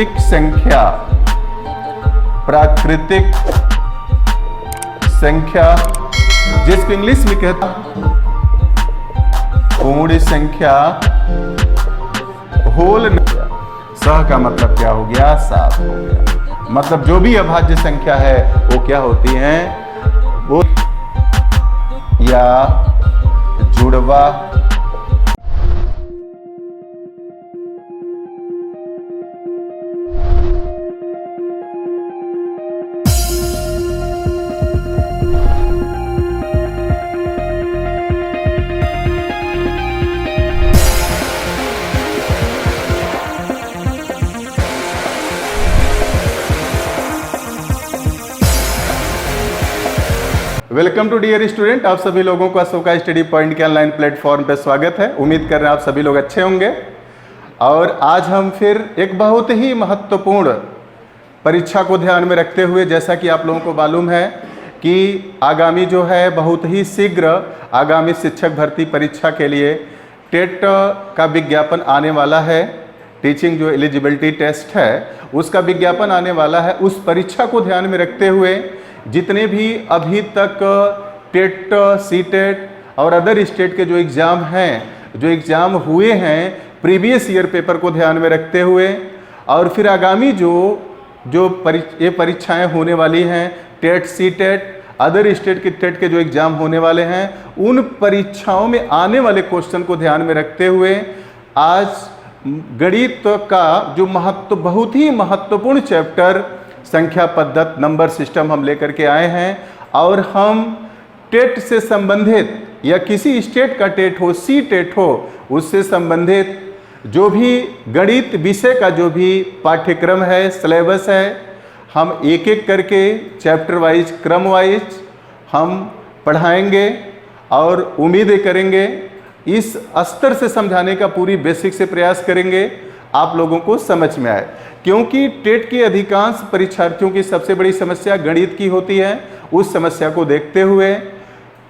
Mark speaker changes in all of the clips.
Speaker 1: प्राकृतिक संख्या, प्राकृतिक संख्या जिसको इंग्लिश में कहता पूर्ण संख्या, होल नंबर। सह का मतलब क्या हो गया? 7 हो गया। मतलब जो भी अभाज्य संख्या है वो क्या होती है? वो या जुड़वा वेलकम टू डियर स्टूडेंट। आप सभी लोगों का अशोका स्टडी पॉइंट के ऑनलाइन प्लेटफॉर्म पर स्वागत है। उम्मीद कर रहे हैं आप सभी लोग अच्छे होंगे। और आज हम फिर एक बहुत ही महत्वपूर्ण परीक्षा को ध्यान में रखते हुए, जैसा कि आप लोगों को मालूम है कि आगामी जो है बहुत ही शीघ्र आगामी शिक्षक भर्ती परीक्षा के लिए टेट का विज्ञापन आने वाला है। टीचिंग जो एलिजिबिलिटी टेस्ट है उसका विज्ञापन आने वाला है। उस परीक्षा को ध्यान में रखते हुए जितने भी अभी तक टेट, सीटेट और अदर स्टेट के जो एग्ज़ाम हैं, जो एग्ज़ाम हुए हैं प्रीवियस ईयर पेपर को ध्यान में रखते हुए, और फिर आगामी ये परीक्षाएं होने वाली हैं टेट, सीटेट, अदर स्टेट के टेट के जो एग्ज़ाम होने वाले हैं, उन परीक्षाओं में आने वाले क्वेश्चन को ध्यान में रखते हुए आज गणित का जो बहुत ही महत्वपूर्ण चैप्टर संख्या पद्धत नंबर सिस्टम हम लेकर के आए हैं। और हम टेट से संबंधित या किसी स्टेट का टेट हो, सी टेट हो, उससे संबंधित जो भी गणित विषय का जो भी पाठ्यक्रम है, सिलेबस है, हम एक एक करके चैप्टर वाइज, क्रम वाइज हम पढ़ाएंगे और उम्मीद करेंगे इस स्तर से समझाने का पूरी बेसिक से प्रयास करेंगे आप लोगों को समझ में आए। क्योंकि टेट के अधिकांश परीक्षार्थियों की सबसे बड़ी समस्या गणित की होती है। उस समस्या को देखते हुए,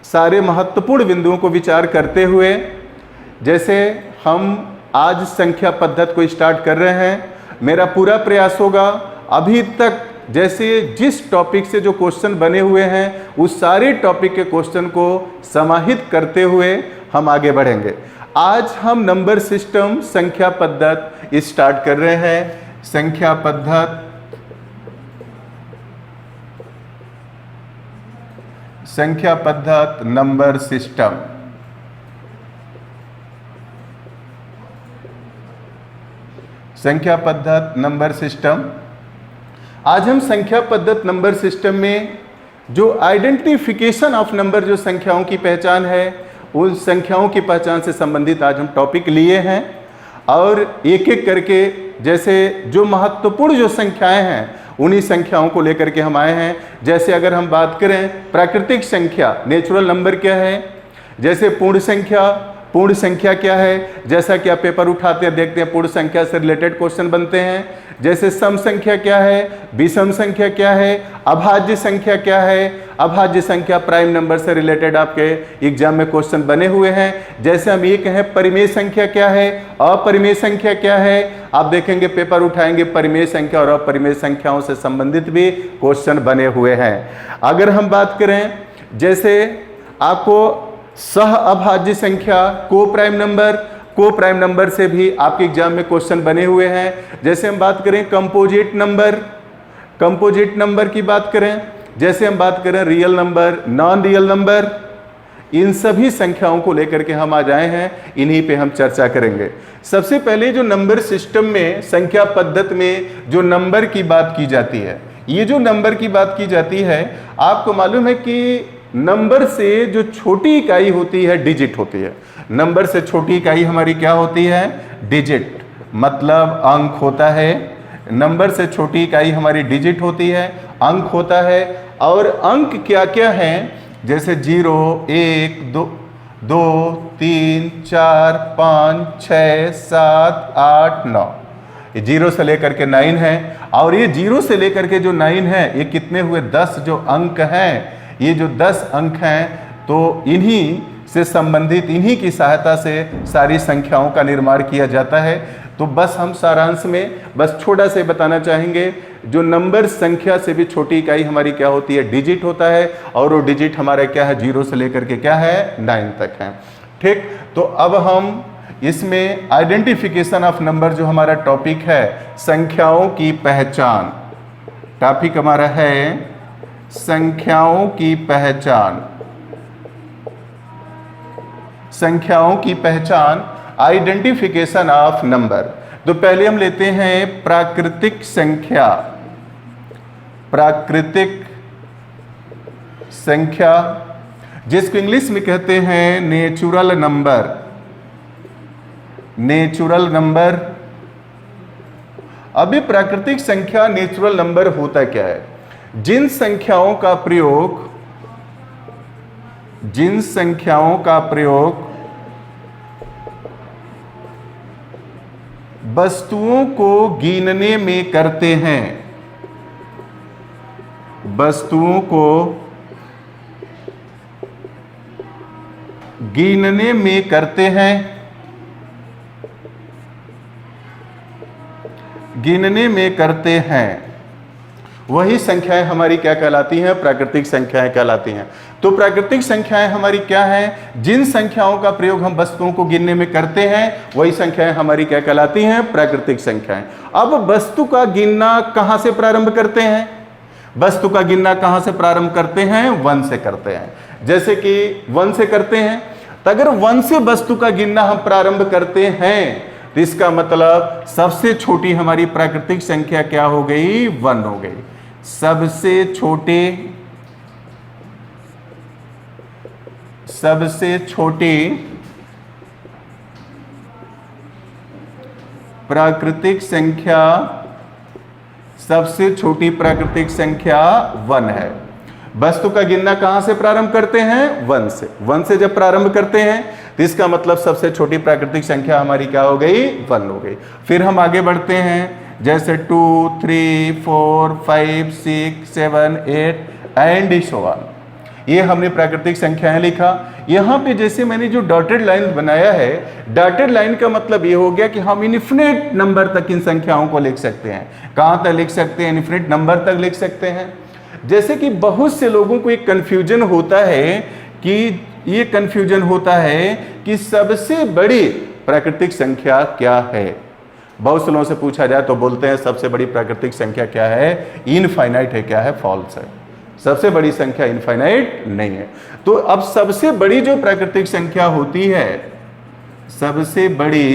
Speaker 1: सारे महत्वपूर्ण बिंदुओं को विचार करते हुए, जैसे हम आज संख्या पद्धत को स्टार्ट कर रहे हैं, मेरा पूरा प्रयास होगा अभी तक जैसे जिस टॉपिक से जो क्वेश्चन बने हुए हैं उस सारे टॉपिक के क्वेश्चन को समाहित करते हुए हम आगे बढ़ेंगे। आज हम नंबर सिस्टम संख्या पद्धत स्टार्ट कर रहे हैं। संख्या पद्धत, संख्या पद्धत नंबर सिस्टम। संख्या पद्धत नंबर सिस्टम। आज हम संख्या पद्धत नंबर सिस्टम में जो आइडेंटिफिकेशन ऑफ नंबर, जो संख्याओं की पहचान है, उन संख्याओं की पहचान से संबंधित आज हम टॉपिक लिए हैं। और एक एक करके जैसे जो महत्वपूर्ण जो संख्याएं हैं उन्हीं संख्याओं को लेकर के हम आए हैं। जैसे अगर हम बात करें प्राकृतिक संख्या, नेचुरल नंबर क्या है, जैसे पूर्ण संख्या, पूर्ण संख्या क्या है, जैसा कि आप पेपर उठाते हैं देखते हैं पूर्ण संख्या से रिलेटेड क्वेश्चन बनते हैं। जैसे सम संख्या क्या है, विषम संख्या क्या है, अभाज्य संख्या क्या है, अभाज्य संख्या प्राइम नंबर से रिलेटेड आपके एग्जाम में क्वेश्चन बने हुए हैं। जैसे हम ये कहें परिमेय संख्या क्या है, अपरिमेय संख्या क्या है, आप देखेंगे पेपर उठाएंगे परिमेय संख्या और अपरिमेय संख्याओं से संबंधित भी क्वेश्चन बने हुए हैं। अगर हम बात करें जैसे आपको सह अभाज्य संख्या, को प्राइम नंबर से भी आपके एग्जाम में क्वेश्चन बने हुए हैं। जैसे हम बात करें कंपोजिट नंबर की बात करें, जैसे हम बात करें real number, non real number, इन सभी संख्याओं को लेकर के हम आज आए हैं, इन्हीं पे हम चर्चा करेंगे। सबसे पहले जो नंबर सिस्टम में, संख्या पद्धत में जो नंबर की बात की जाती है, ये जो नंबर की बात की जाती है, आपको मालूम है कि नंबर से जो छोटी इकाई होती है डिजिट होती है। नंबर से छोटी इकाई हमारी क्या होती है? डिजिट, मतलब अंक होता है। नंबर से छोटी इकाई हमारी डिजिट होती है, अंक होता है। और अंक क्या क्या हैं? जैसे 0, 1, 2, 3, 4, 5, 6, 7, 8, 9। ये 0 से लेकर के 9 है। और ये 0 से लेकर के जो 9 है, ये कितने हुए? 10 जो अंक हैं। ये जो 10 अंक हैं, तो इन्हीं से संबंधित, इन्हीं की सहायता से सारी संख्याओं का निर्माण किया जाता है। तो बस हम सारांश में बस छोटा से बताना चाहेंगे, जो नंबर संख्या से भी छोटी इकाई हमारी क्या होती है, डिजिट होता है, और वो डिजिट हमारा क्या है, 0 से लेकर के क्या है, 9 तक है। ठीक, तो अब हम इसमें आइडेंटिफिकेशन ऑफ नंबर जो हमारा टॉपिक है, संख्याओं की पहचान, टॉपिक हमारा है संख्याओं की पहचान, संख्याओं की पहचान, आइडेंटिफिकेशन ऑफ नंबर। तो पहले हम लेते हैं प्राकृतिक संख्या, प्राकृतिक संख्या जिसको इंग्लिश में कहते हैं नेचुरल नंबर, नेचुरल नंबर। अभी प्राकृतिक संख्या नेचुरल नंबर होता क्या है, जिन संख्याओं का प्रयोग, जिन संख्याओं का प्रयोग वस्तुओं को गिनने में करते हैं, वस्तुओं को गिनने में करते हैं, गिनने में करते हैं, वही संख्याएं हमारी क्या कहलाती हैं, प्राकृतिक संख्याएं कहलाती हैं। तो प्राकृतिक संख्याएं हमारी क्या हैं, जिन संख्याओं का प्रयोग हम वस्तुओं को गिनने में करते हैं वही संख्याएं हमारी क्या कहलाती हैं, प्राकृतिक संख्याएं। अब वस्तु का गिनना कहां से प्रारंभ करते हैं, वस्तु का गिनना कहां से प्रारंभ करते हैं, 1 से करते हैं। जैसे कि 1 से करते हैं, तो अगर 1 से वस्तु का गिनना हम प्रारंभ करते हैं तो इसका मतलब सबसे छोटी हमारी प्राकृतिक संख्या क्या हो गई, 1 हो गई। सबसे छोटी प्राकृतिक संख्या, सबसे छोटी प्राकृतिक संख्या 1 है। वस्तु का गिनना कहां से प्रारंभ करते हैं, 1 से। 1 से जब प्रारंभ करते हैं तो इसका मतलब सबसे छोटी प्राकृतिक संख्या हमारी क्या हो गई, 1 हो गई। फिर हम आगे बढ़ते हैं, जैसे 2, 3, 4, 5, 6, 7, 8 एंड सो ऑन। ये हमने प्राकृतिक संख्याएं लिखा। यहां पे जैसे मैंने जो डॉटेड लाइन बनाया है, डॉटेड लाइन का मतलब ये हो गया कि हम इनफिनिट नंबर तक इन संख्याओं को लिख सकते हैं। कहां तक लिख सकते हैं, इनफिनिट नंबर तक लिख सकते हैं। जैसे कि बहुत से लोगों को एक कंफ्यूजन होता है कि ये कंफ्यूजन होता है कि सबसे बड़ी प्राकृतिक संख्या क्या है। बहुत से लोगों से पूछा जाए तो बोलते हैं सबसे बड़ी प्राकृतिक संख्या क्या है, इनफाइनाइट है। क्या है, फॉल्स है। सबसे बड़ी संख्या इनफाइनाइट नहीं है। तो अब सबसे बड़ी जो प्राकृतिक संख्या होती है, सबसे बड़ी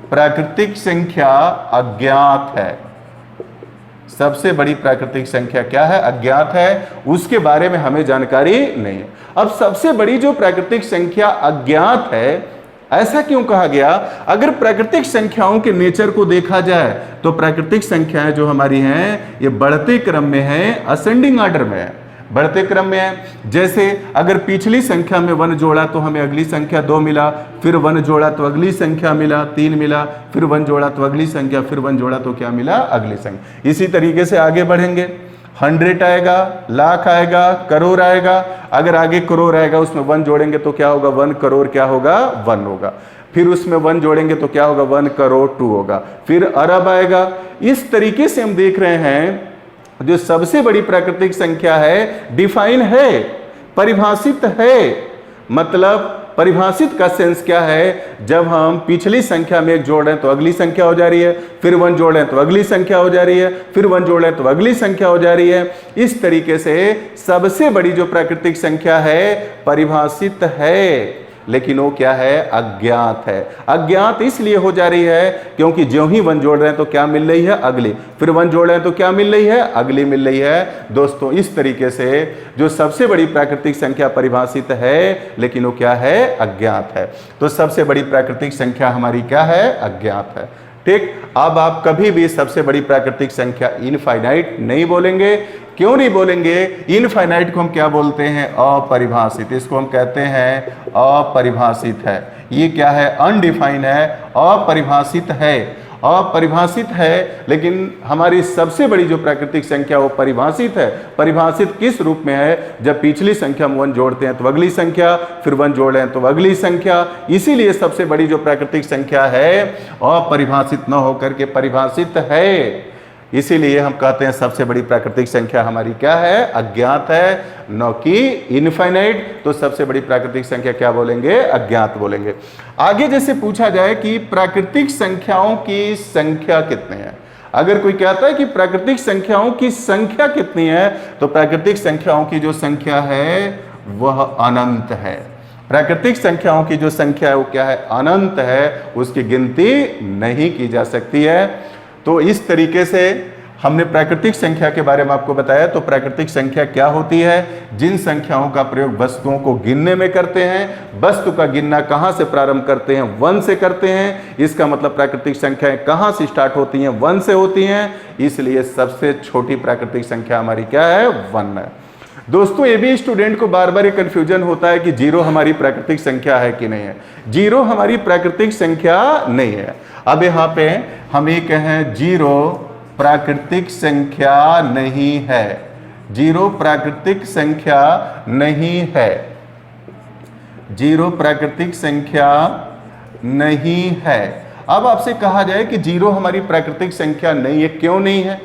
Speaker 1: प्राकृतिक संख्या अज्ञात है। सबसे बड़ी प्राकृतिक संख्या क्या है, अज्ञात है, उसके बारे में हमें जानकारी नहीं है। अब सबसे बड़ी जो प्राकृतिक संख्या अज्ञात है, ऐसा क्यों कहा गया? अगर प्राकृतिक संख्याओं के नेचर को देखा जाए तो प्राकृतिक संख्याएं जो हमारी हैं ये बढ़ते क्रम में है, असेंडिंग ऑर्डर में है, बढ़ते क्रम में है। जैसे अगर पिछली संख्या में 1 जोड़ा तो हमें अगली संख्या 2 मिला, फिर 1 जोड़ा तो अगली संख्या मिला 3 मिला, फिर 1 जोड़ा तो अगली संख्या, फिर 1 जोड़ा तो क्या मिला, अगली संख्या। इसी तरीके से आगे बढ़ेंगे, 100 आएगा, लाख आएगा, करोड़ आएगा। अगर आगे करोड़ आएगा उसमें 1 जोड़ेंगे तो क्या होगा, 1 करोड़ क्या होगा, 1 होगा। फिर उसमें 1 जोड़ेंगे तो क्या होगा, 1 करोड़ 2 होगा। फिर अरब आएगा। इस तरीके से हम देख रहे हैं जो सबसे बड़ी प्राकृतिक संख्या है, डिफाइन है, परिभाषित है। मतलब परिभाषित का सेंस क्या है, जब हम पिछली संख्या में 1 जोड़ रहे हैं तो अगली संख्या हो जा रही है, फिर 1 जोड़ रहे हैं तो अगली संख्या हो जा रही है, फिर 1 जोड़ रहे हैं तो अगली संख्या हो जा रही है। इस तरीके से सबसे बड़ी जो प्राकृतिक संख्या है परिभाषित है, लेकिन वो क्या है, अज्ञात है। अज्ञात इसलिए हो जा रही है क्योंकि ज्यों ही 1 जोड़ रहे हैं तो क्या मिल रही है, अगली, फिर 1 जोड़ रहे हैं तो क्या मिल रही है, अगली मिल रही है। दोस्तों इस तरीके से जो सबसे बड़ी प्राकृतिक संख्या परिभाषित है लेकिन वो क्या है, अज्ञात है। तो सबसे बड़ी प्राकृतिक संख्या हमारी क्या है, अज्ञात है। ठीक, अब आप कभी भी सबसे बड़ी प्राकृतिक संख्या इनफाइनाइट नहीं बोलेंगे। क्यों नहीं बोलेंगे? इनफाइनाइट को हम क्या बोलते हैं, अपरिभाषित। इसको हम कहते हैं अपरिभाषित है। ये क्या है, अनडिफाइन है, अपरिभाषित है। अपरिभाषित है, लेकिन हमारी सबसे बड़ी जो प्राकृतिक संख्या वो परिभाषित है। परिभाषित किस रूप में है? जब पिछली संख्या में 1 जोड़ते हैं तो अगली संख्या, फिर 1 जोड़ रहे हैं तो अगली संख्या। इसीलिए सबसे बड़ी जो प्राकृतिक संख्या है अपरिभाषित न होकर के परिभाषित है। इसीलिए हम कहते हैं सबसे बड़ी प्राकृतिक संख्या हमारी क्या है? अज्ञात है, न कि इनफाइनाइट। तो सबसे बड़ी प्राकृतिक संख्या क्या बोलेंगे? अज्ञात बोलेंगे। आगे जैसे पूछा जाए कि प्राकृतिक संख्याओं की संख्या कितनी है, अगर कोई कहता है कि प्राकृतिक संख्याओं की संख्या कितनी है, तो प्राकृतिक संख्याओं की जो संख्या है वह अनंत है। प्राकृतिक संख्याओं की जो संख्या है वो क्या है? अनंत है, उसकी गिनती नहीं की जा सकती है। तो इस तरीके से हमने प्राकृतिक संख्या के बारे में आपको बताया। तो प्राकृतिक संख्या क्या होती है? जिन संख्याओं का प्रयोग वस्तुओं को गिनने में करते हैं। वस्तु का गिनना कहाँ से प्रारंभ करते हैं? 1 से करते हैं। इसका मतलब प्राकृतिक संख्याएं कहाँ से स्टार्ट होती हैं? 1 से होती हैं। इसलिए सबसे छोटी प्राकृतिक संख्या हमारी क्या है? 1 है। दोस्तों, ये भी स्टूडेंट को बार बार ये कंफ्यूजन होता है कि 0 हमारी प्राकृतिक संख्या है कि नहीं है। 0 हमारी प्राकृतिक संख्या नहीं है। अब यहाँ पे हम ये कहें 0 प्राकृतिक संख्या नहीं है। 0 प्राकृतिक संख्या नहीं है। 0 प्राकृतिक संख्या नहीं है। अब आपसे कहा जाए कि 0 हमारी प्राकृतिक संख्या नहीं है, क्यों नहीं है?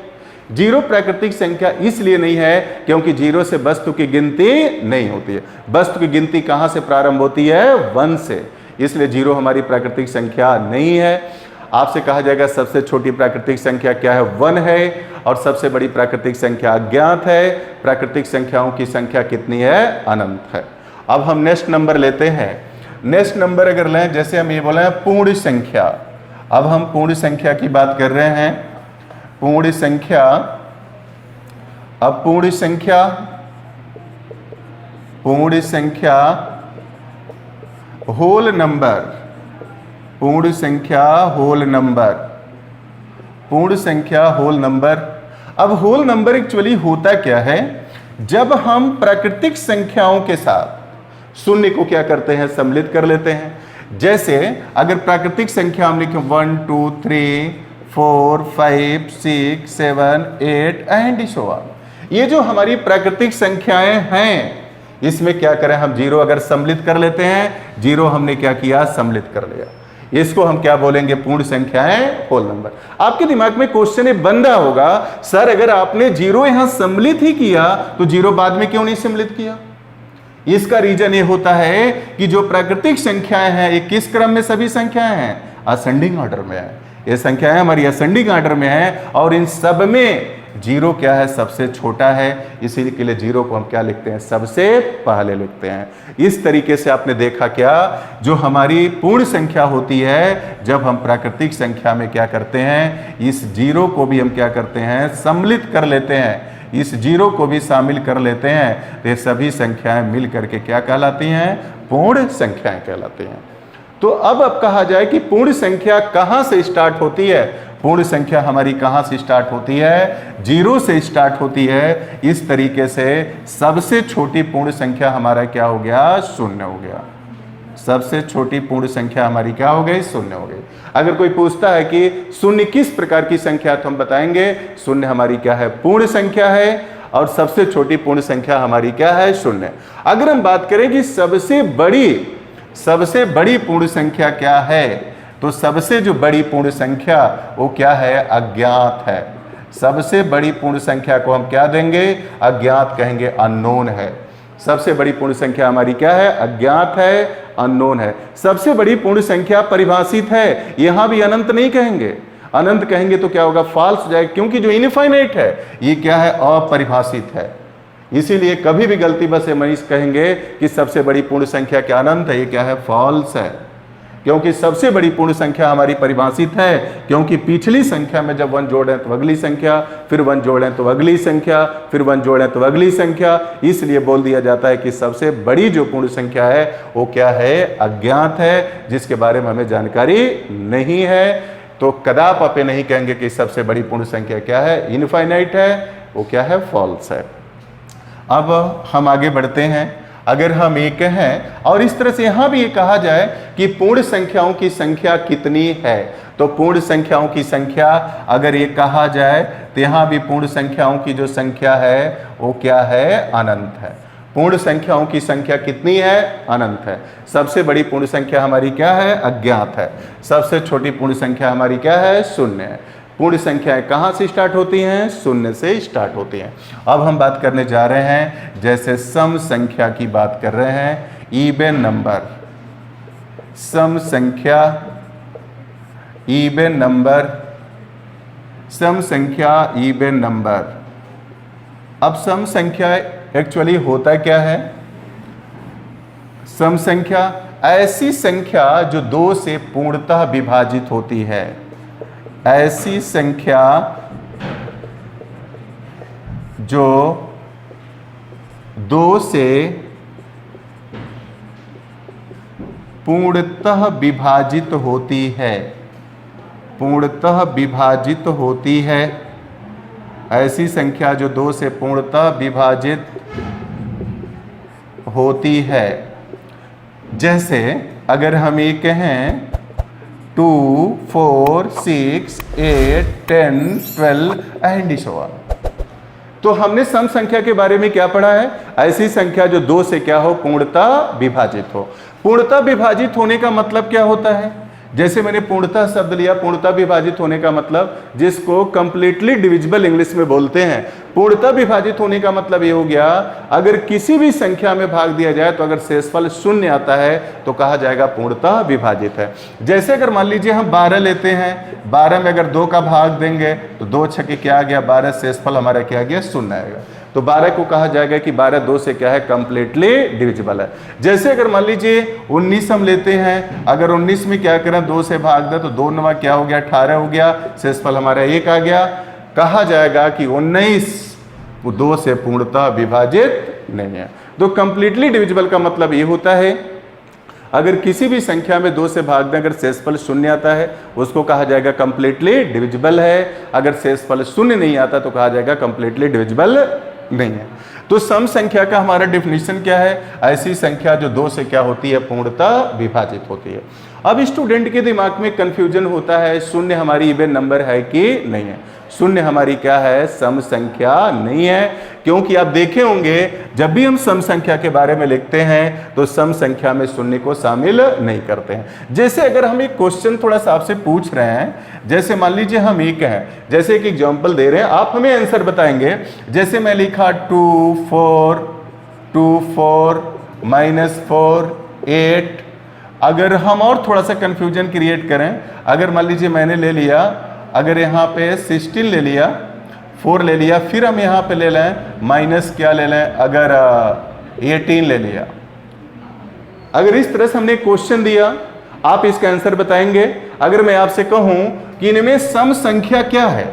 Speaker 1: 0 प्राकृतिक संख्या इसलिए नहीं है क्योंकि 0 से वस्तु की गिनती नहीं होती है। वस्तु की गिनती कहां से प्रारंभ होती है? 1 से। इसलिए 0 हमारी प्राकृतिक संख्या नहीं है। आपसे कहा जाएगा सबसे छोटी प्राकृतिक संख्या क्या है? 1 है। और सबसे बड़ी प्राकृतिक संख्या अज्ञात है। प्राकृतिक संख्याओं की संख्या कितनी है? अनंत है। अब हम नेक्स्ट नंबर लेते हैं। नेक्स्ट नंबर अगर लें, जैसे हम ये बोले हैं पूर्ण संख्या। अब हम पूर्ण संख्या की बात कर रहे हैं। पूर्ण संख्या, अब पूर्ण संख्या, पूर्ण संख्या होल नंबर, पूर्ण संख्या होल नंबर, पूर्ण संख्या होल नंबर। अब होल नंबर एक्चुअली होता क्या है? जब हम प्राकृतिक संख्याओं के साथ शून्य को क्या करते हैं? सम्मिलित कर लेते हैं। जैसे अगर प्राकृतिक संख्या हम लिखें 1 2 3 4 5 6 7 8 एंड सो ऑन, ये जो हमारी प्राकृतिक संख्याएं हैं, इसमें क्या करें हम? 0 अगर सम्मिलित कर लेते हैं। 0 हमने क्या किया? सम्मिलित कर लिया। इसको हम क्या बोलेंगे? पूर्ण संख्याएं होल नंबर। आपके दिमाग में क्वेश्चन ये बन रहा होगा, सर अगर आपने 0 यहां सम्मिलित ही किया तो 0 बाद में क्यों नहीं सम्मिलित किया? इसका रीजन ये होता है कि जो प्राकृतिक संख्याएं हैं ये किस क्रम में सभी संख्याएं हैं? असेंडिंग ऑर्डर में है। ये संख्याएं हमारी असेंडिंग ऑर्डर में है और इन सब में 0 क्या है? सबसे छोटा है। इसीलिए के लिए 0 को हम क्या लिखते हैं? सबसे पहले लिखते हैं। इस तरीके से आपने देखा क्या, जो हमारी पूर्ण संख्या होती है, जब हम प्राकृतिक संख्या में क्या करते हैं? इस 0 को भी हम क्या करते हैं? सम्मिलित कर लेते हैं। इस 0 को भी शामिल कर लेते हैं तो ये सभी संख्याएं मिल करके क्या कहलाती हैं? पूर्ण संख्याएं कहलाती हैं। तो अब कहा जाए कि पूर्ण संख्या कहां से स्टार्ट होती है? पूर्ण संख्या हमारी कहां से स्टार्ट होती है? 0 से स्टार्ट होती है। इस तरीके से सबसे छोटी पूर्ण संख्या हमारा क्या हो गया? 0 हो गया। सबसे छोटी पूर्ण संख्या हमारी क्या हो गई? 0 हो गई। अगर कोई पूछता है कि 0 किस प्रकार की संख्या, तो हम बताएंगे 0 हमारी क्या है? पूर्ण संख्या है। और सबसे छोटी पूर्ण संख्या हमारी क्या है? 0। अगर हम बात करें कि सबसे बड़ी पूर्ण संख्या क्या है, तो सबसे जो बड़ी पूर्ण संख्या वो क्या है? अज्ञात है। सबसे बड़ी पूर्ण संख्या को हम क्या देंगे? अज्ञात कहेंगे, अननोन है। सबसे बड़ी पूर्ण संख्या हमारी क्या है? अज्ञात है, अननोन है। सबसे बड़ी पूर्ण संख्या परिभाषित है। यहां भी अनंत नहीं कहेंगे। अनंत कहेंगे तो क्या होगा? फॉल्स हो जाएगा, क्योंकि जो इनफाइनाइट है ये क्या है? अपरिभाषित है। इसीलिए कभी भी गलती बस मनीष कहेंगे कि सबसे बड़ी पूर्ण संख्या क्या अनंत है, ये क्या है? फॉल्स है। क्योंकि सबसे बड़ी पूर्ण संख्या हमारी परिभाषित है, क्योंकि पिछली संख्या में जब 1 जोड़ें तो अगली संख्या, फिर 1 जोड़ें तो अगली संख्या, फिर 1 जोड़ें तो अगली संख्या। इसलिए बोल दिया जाता है कि सबसे बड़ी जो पूर्ण संख्या है वो क्या है? अज्ञात है, जिसके बारे में हमें जानकारी नहीं है। तो कदाप आप नहीं कहेंगे कि सबसे बड़ी पूर्ण संख्या क्या है? इनफाइनाइट है, वो क्या है? फॉल्स है। अब हम आगे बढ़ते हैं। अगर हम ये कहें और इस तरह से यहाँ भी ये कहा जाए कि पूर्ण संख्याओं की संख्या कितनी है, तो पूर्ण संख्याओं की संख्या अगर ये कहा जाए तो यहाँ भी पूर्ण संख्याओं की जो संख्या है वो क्या है, अनंत है। पूर्ण संख्याओं की संख्या कितनी है, अनंत है। सबसे बड़ी पूर्ण संख्या हमारी क्या है, अज्ञात है। सबसे छोटी पूर्ण संख्या हमारी क्या है, शून्य है। पूर्ण संख्याएं कहाँ से स्टार्ट होती हैं, शून्य से स्टार्ट होती हैं। अब हम बात करने जा रहे हैं, जैसे सम संख्या की बात कर रहे हैं, इवन नंबर, सम संख्या, इवन नंबर, सम संख्या, इवन नंबर। अब सम संख्या एक्चुअली होता क्या है, सम संख्या ऐसी संख्या जो दो से पूर्णतः विभाजित होती है, ऐसी संख्या जो दो से पूर्णतः विभाजित होती है, पूर्णतः विभाजित होती है, ऐसी संख्या जो दो से पूर्णतः विभाजित होती है। जैसे अगर हम ये कहें 2, 4, 6, 8, 10, 12 एंड सो ऑन, तो हमने सम संख्या के बारे में क्या पढ़ा है, ऐसी संख्या जो दो से क्या हो, पूर्णतः विभाजित हो। पूर्णतः विभाजित होने का मतलब क्या होता है, जैसे मैंने पूर्णतः शब्द लिया, पूर्णतः विभाजित होने का मतलब जिसको कंप्लीटली डिविजिबल इंग्लिश में बोलते हैं। पूर्णतः विभाजित होने का मतलब ये हो गया, अगर किसी भी संख्या में भाग दिया जाए तो अगर शेषफल शून्य आता है तो कहा जाएगा पूर्णतः विभाजित है। जैसे अगर मान लीजिए हम 12 लेते हैं, 12 में अगर 2 का भाग देंगे तो 2 छक्के क्या आ गया, 12, शेषफल हमारा क्या आ गया, शून्य आएगा। तो 12 को कहा जाएगा कि 12 2 से क्या है, कंप्लीटली डिविजिबल है। जैसे अगर मान लीजिए 19 हम लेते हैं, अगर 19 में क्या करें, 2 से भाग दे तो 2 9 क्या हो गया, 18 हो गया, शेषफल हमारा 1 आ गया। कहा जाएगा कि 19 2 से पूर्णतः विभाजित नहीं है। तो कंप्लीटली डिविजिबल का मतलब ये होता है, अगर किसी भी संख्या में 2 से भाग दें, अगर शेषफल शून्य आता है उसको कहा जाएगा कंप्लीटली डिविजिबल है। अगर शेषफल शून्य नहीं आता तो कहा जाएगा कंप्लीटली डिविजिबल नहीं है। तो सम संख्या का हमारा डेफिनेशन क्या है, ऐसी संख्या जो 2 से क्या होती है, पूर्णतः विभाजित होती है। अब स्टूडेंट के दिमाग में कंफ्यूजन होता है, शून्य हमारी इवन नंबर है कि नहीं है। शून्य हमारी क्या है, सम संख्या नहीं है, क्योंकि आप देखे होंगे जब भी हम सम संख्या के बारे में लिखते हैं तो सम संख्या में शून्य को शामिल नहीं करते हैं। जैसे अगर हम एक क्वेश्चन थोड़ा सा आपसे पूछ रहे हैं, जैसे मान लीजिए हम एक हैं, जैसे एक एग्जांपल दे रहे हैं, आप हमें आंसर बताएंगे। जैसे मैं लिखा 2 4 2 4 -4 8। अगर हम और थोड़ा सा कंफ्यूजन क्रिएट करें, अगर मान लीजिए मैंने ले लिया, अगर यहाँ पे 16 ले लिया, 4 ले लिया, फिर हम यहाँ पे ले लें माइनस क्या ले लें, अगर 18 ले लिया। अगर इस तरह से हमने क्वेश्चन दिया, आप इसका आंसर बताएंगे। अगर मैं आपसे कहूं कि इनमें सम संख्या क्या है,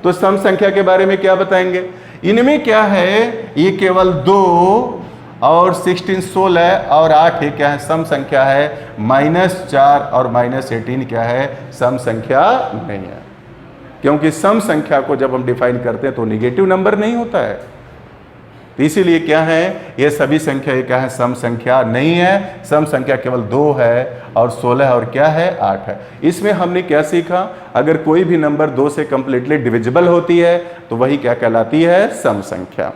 Speaker 1: तो सम संख्या के बारे में क्या बताएंगे, इनमें क्या है, ये केवल 2 और 16 16 और 8 है, क्या है, सम संख्या है। -4 और -18 क्या है, सम संख्या नहीं है, क्योंकि सम संख्या को जब हम डिफाइन करते हैं तो नेगेटिव नंबर नहीं होता है। तो इसीलिए क्या है, ये सभी संख्या ये क्या है, सम संख्या नहीं है। सम संख्या केवल 2 है और 16 और क्या है, 8 है। इसमें हमने क्या सीखा, अगर कोई भी नंबर 2 से कंप्लीटली डिविजिबल होती है तो वही क्या कहलाती है, सम संख्या।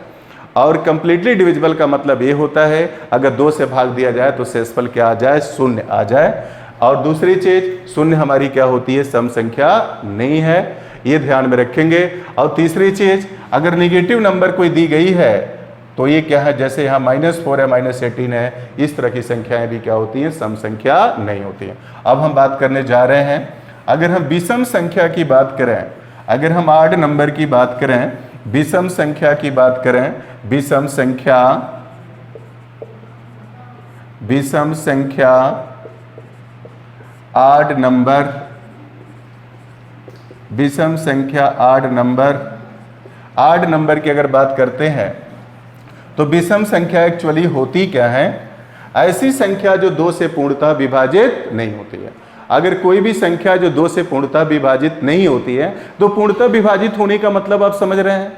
Speaker 1: और कंप्लीटली डिविजिबल का मतलब ये होता है, अगर 2 से भाग दिया जाए तो शेषफल क्या आ जाए, शून्य आ जाए। और दूसरी चीज, शून्य हमारी क्या होती है, सम संख्या नहीं है, ये ध्यान में रखेंगे। और तीसरी चीज, अगर निगेटिव नंबर कोई दी गई है तो ये क्या है, जैसे यहाँ -4 है, -18 है, इस तरह की संख्याएं भी क्या होती हैं, सम संख्या नहीं होती हैं। अब हम बात करने जा रहे हैं, अगर हम विषम संख्या की बात करें, अगर हम ऑड नंबर की बात करें, विषम संख्या की बात करें, विषम संख्या, विषम संख्या, ऑड नंबर, विषम संख्या, ऑड नंबर, ऑड नंबर की अगर बात करते हैं तो विषम संख्या एक्चुअली होती क्या है, ऐसी संख्या जो 2 से पूर्णतः विभाजित नहीं होती है। अगर कोई भी संख्या जो 2 से पूर्णतः विभाजित नहीं होती है तो पूर्णतः विभाजित होने का मतलब आप समझ रहे हैं,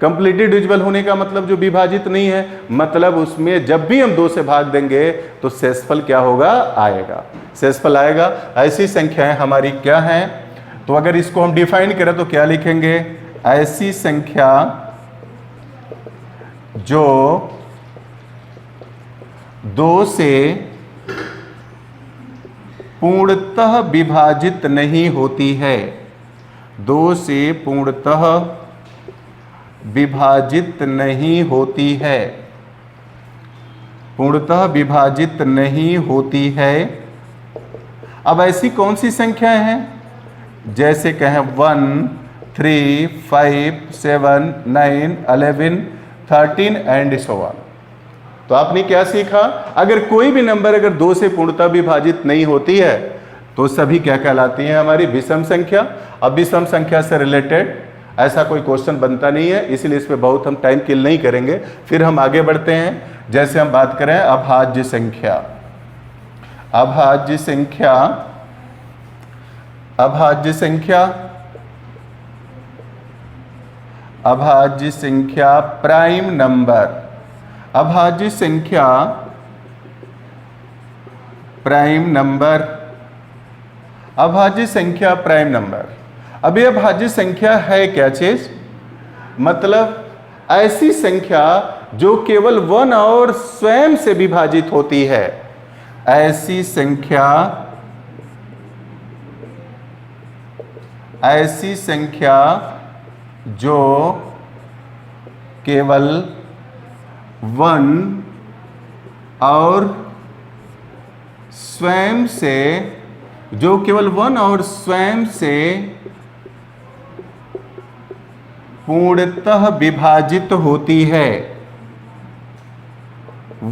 Speaker 1: कंप्लीटली डिविजिबल होने का मतलब जो विभाजित नहीं है, मतलब उसमें जब भी हम 2 से भाग देंगे तो शेषफल क्या होगा, आएगा, शेषफल आएगा। ऐसी संख्याएं हमारी क्या हैं, तो अगर इसको हम डिफाइन करें तो क्या लिखेंगे, ऐसी संख्या जो 2 से पूर्णतः विभाजित नहीं होती है, 2 से पूर्णतः विभाजित नहीं होती है, पूर्णतः विभाजित नहीं होती है। अब ऐसी कौन सी संख्याएं हैं, जैसे कहें 1, 3, 5, 7, 9, 11, 13 एंड सो ऑन। तो आपने क्या सीखा, अगर कोई भी नंबर अगर 2 से पूर्णतः विभाजित नहीं होती है तो सभी क्या कहलाती हैं, हमारी विषम संख्या। अब विषम संख्या से रिलेटेड ऐसा कोई क्वेश्चन बनता नहीं है, इसलिए इस पे बहुत हम टाइम किल नहीं करेंगे। फिर हम आगे बढ़ते हैं, जैसे हम बात करें अभाज्य संख्या। अभाज्य संख्या, अभाज्य संख्या, अभाज्य संख्या प्राइम नंबर, अभाज्य संख्या प्राइम नंबर, अभाज्य संख्या प्राइम नंबर। अब यह अभाज्य संख्या है क्या चीज, मतलब ऐसी संख्या जो केवल 1 और स्वयं से विभाजित होती है, ऐसी संख्या, ऐसी संख्या जो केवल 1 और स्वयं से, जो केवल 1 और स्वयं से पूर्णतः विभाजित होती है,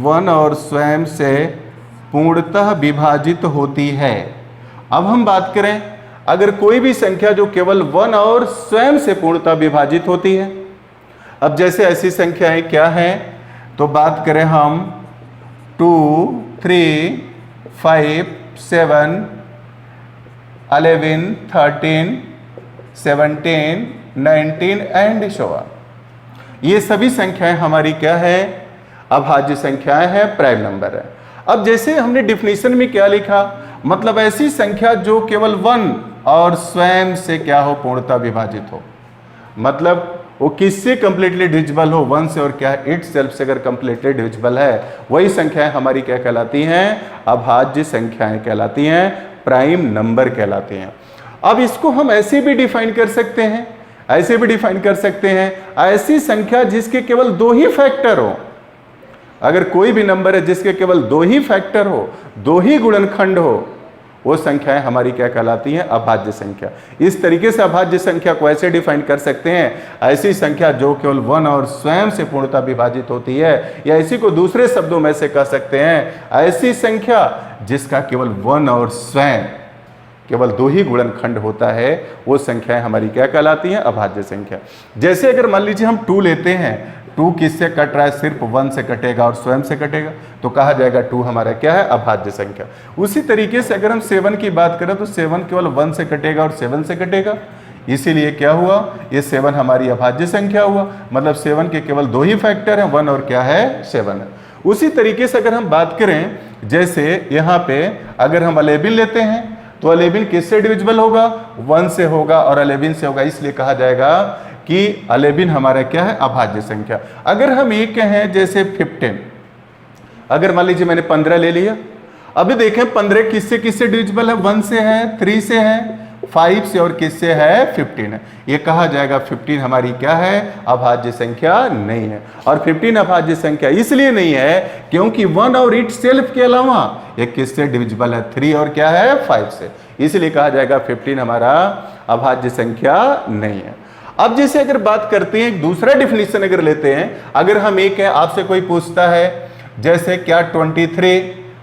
Speaker 1: 1 और स्वयं से पूर्णतः विभाजित होती है। अब हम बात करें, अगर कोई भी संख्या जो केवल 1 और स्वयं से पूर्णतः विभाजित होती है, अब जैसे ऐसी संख्याएं क्या हैं, तो बात करें हम 2, 3, 5, 7, 11, 13, 17, 19 एंड सो ऑन। ये सभी संख्याएं हमारी क्या है, अभाज्य संख्याएं हैं, प्राइम नंबर है। अब जैसे हमने डिफिनीशन में क्या लिखा, मतलब ऐसी संख्या जो केवल 1 और स्वयं से क्या हो, पूर्णतः विभाजित हो, मतलब वो किससे कंप्लीटली डिविजिबल हो, 1 से, और क्या है, इट सेल्फ से अगर कंप्लीटली डिविजिबल है, वही संख्याएं हमारी क्या कहलाती हैं, अभाज्य संख्याएं कहलाती हैं, प्राइम नंबर कहलाती हैं। अब इसको हम ऐसे भी डिफाइन कर सकते हैं, ऐसे भी डिफाइन कर सकते हैं, ऐसी संख्या जिसके केवल 2 ही फैक्टर हो। अगर कोई भी नंबर है जिसके केवल 2 ही फैक्टर हो, 2 ही गुणनखंड हो, वो संख्याएं हमारी क्या कहलाती हैं, अभाज्य संख्या। इस तरीके से अभाज्य संख्या को ऐसे डिफाइन कर सकते हैं, ऐसी संख्या जो केवल 1 और स्वयं से पूर्णतः विभाजित होती है, या इसी को दूसरे शब्दों में से कह सकते हैं, ऐसी संख्या जिसका केवल 1 और स्वयं केवल 2 ही गुणनखंड होता है, वो संख्याएं हमारी क्या कहलाती हैं, अभाज्य संख्या। जैसे अगर मान लीजिए हम 2 लेते हैं, 2 किससे कट रहा है, सिर्फ 1 से कटेगा और स्वयं से कटेगा, तो कहा जाएगा 2 हमारा क्या है, अभाज्य संख्या। उसी तरीके से अगर हम 7 की बात करें तो 7 केवल 1 से कटेगा और 7 से कटेगा, इसीलिए क्या हुआ, ये 7 हमारी अभाज्य संख्या हुआ, मतलब 7 के केवल 2 ही फैक्टर हैं, 1 और क्या है, 7 है। उसी तरीके से अगर हम बात करें, जैसे यहाँ पे अगर हम 11 लेते हैं, तो 11 किससे डिविजिबल होगा, 1 से होगा और 11 से होगा, इसलिए कहा जाएगा कि 11 हमारा क्या है, अभाज्य संख्या। अगर हम ये कहें जैसे 15, अगर मान लीजिए मैंने 15 ले लिया, अभी देखें 15 किससे किससे डिविजिबल है, 1 से है, 3 से है, 5 से, और किससे है, 15 है। ये कहा जाएगा 15 हमारी क्या है, अभाज्य संख्या नहीं है। और 15 अभाज्य संख्या इसलिए नहीं है क्योंकि 1 और इट सेल्फ के अलावा ये किससे डिविजिबल है, 3 और क्या है, 5 से, इसलिए कहा जाएगा 15 हमारा अभाज्य संख्या नहीं है। अब जैसे अगर बात करते हैं, एक दूसरा डिफिनीशन अगर लेते हैं, अगर हम एक है, आपसे कोई पूछता है जैसे क्या 23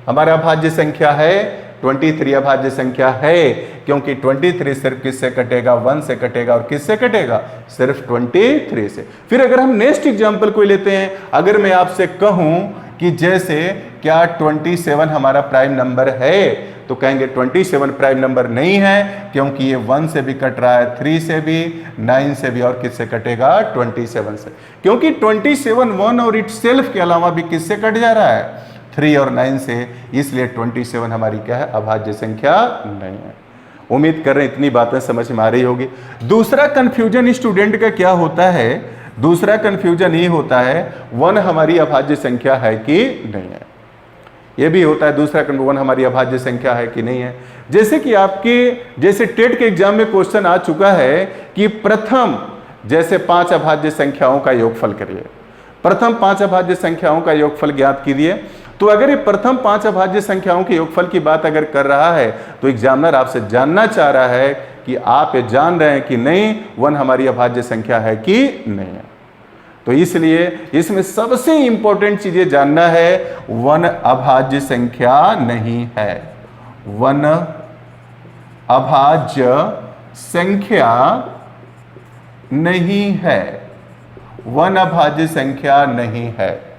Speaker 1: हमारा अभाज्य संख्या है, 23 अभाज्य संख्या है, क्योंकि 23 सिर्फ किससे कटेगा, 1 से कटेगा, और किससे कटेगा, सिर्फ 23 से। फिर अगर हम नेक्स्ट एग्जांपल को लेते हैं, अगर मैं आपसे कहूं कि जैसे क्या 27 हमारा प्राइम नंबर है, तो कहेंगे 27 प्राइम नंबर नहीं है, क्योंकि ये 1 से भी कट रहा है, 3 से भी, 9 से भी, और किससे कटेगा? 27 से, क्योंकि 27 1 और इटसेल्फ के अलावा भी किससे कट जा रहा है? 3 और 9 से, इसलिए 27 हमारी क्या है? अभाज्य संख्या नहीं है। उम्मीद कर रहे हैं इतनी बातें समझ में आ रही होगी। दूसरा कंफ्यूजन स्टूडेंट का क्या होता है? दूसरा कंफ्यूजन ये होता है 1 हमारी अभाज्य संख्या है कि नहीं है। ये भी होता है दूसरा कंफ्यूजन, 1 हमारी अभाज्य संख्या है कि नहीं है। जैसे कि आपके जैसे टेट के एग्जाम में क्वेश्चन आ चुका है कि प्रथम जैसे 5 अभाज्य संख्याओं का योगफल करिए, प्रथम 5 अभाज्य संख्याओं का योगफल ज्ञात कीजिए। तो अगर ये प्रथम 5 अभाज्य संख्याओं के योगफल की बात अगर कर रहा है, तो एग्जामिनर आपसे जानना चाह रहा है कि आप ये जान रहे हैं कि नहीं 1 हमारी अभाज्य संख्या है कि नहीं है। तो इसलिए इसमें सबसे इंपॉर्टेंट चीज ये जानना है 1 अभाज्य संख्या नहीं है। 1 अभाज्य संख्या नहीं है। 1 अभाज्य संख्या नहीं है।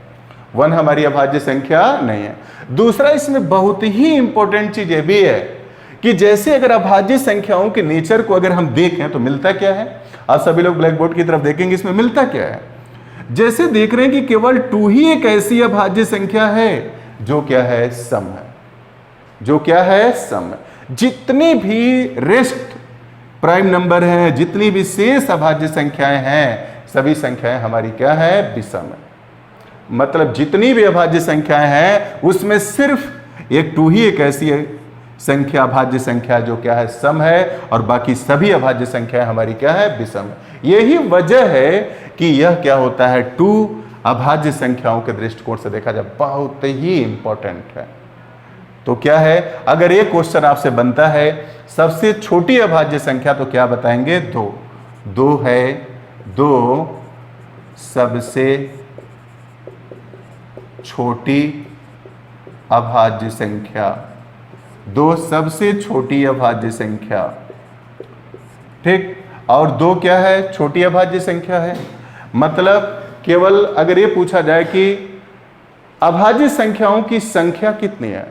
Speaker 1: 1 हमारी अभाज्य संख्या नहीं है। दूसरा इसमें बहुत ही इंपॉर्टेंट चीज ये भी है कि जैसे अगर अभाज्य संख्याओं के नेचर को अगर हम देखें तो मिलता क्या है? आप सभी लोग ब्लैक बोर्ड की तरफ देखेंगे, इसमें मिलता क्या है? जैसे देख रहे हैं कि केवल 2 ही एक ऐसी अभाज्य संख्या है जो क्या है? सम है। जो क्या है? सम है। जितनी भी रेस्ट प्राइम नंबर हैं, जितनी भी शेष अभाज्य संख्याएं हैं, सभी संख्याएं हमारी क्या है? विषम है। मतलब जितनी भी अभाज्य संख्याएं हैं उसमें सिर्फ एक 2 ही एक ऐसी संख्या अभाज्य संख्या जो क्या है? सम है, और बाकी सभी अभाज्य संख्याएं हमारी क्या है? विषम है। यही वजह है कि यह क्या होता है? 2 अभाज्य संख्याओं के दृष्टिकोण से देखा जाए बहुत ही इंपॉर्टेंट है। तो क्या है? अगर एक क्वेश्चन आपसे बनता है सबसे छोटी अभाज्य संख्या, तो क्या बताएंगे? 2। 2 है। 2 सबसे छोटी अभाज्य संख्या। 2 सबसे छोटी अभाज्य संख्या, ठीक। और 2 क्या है? छोटी अभाज्य संख्या है। मतलब केवल अगर ये पूछा जाए कि अभाज्य संख्याओं की संख्या कितनी है,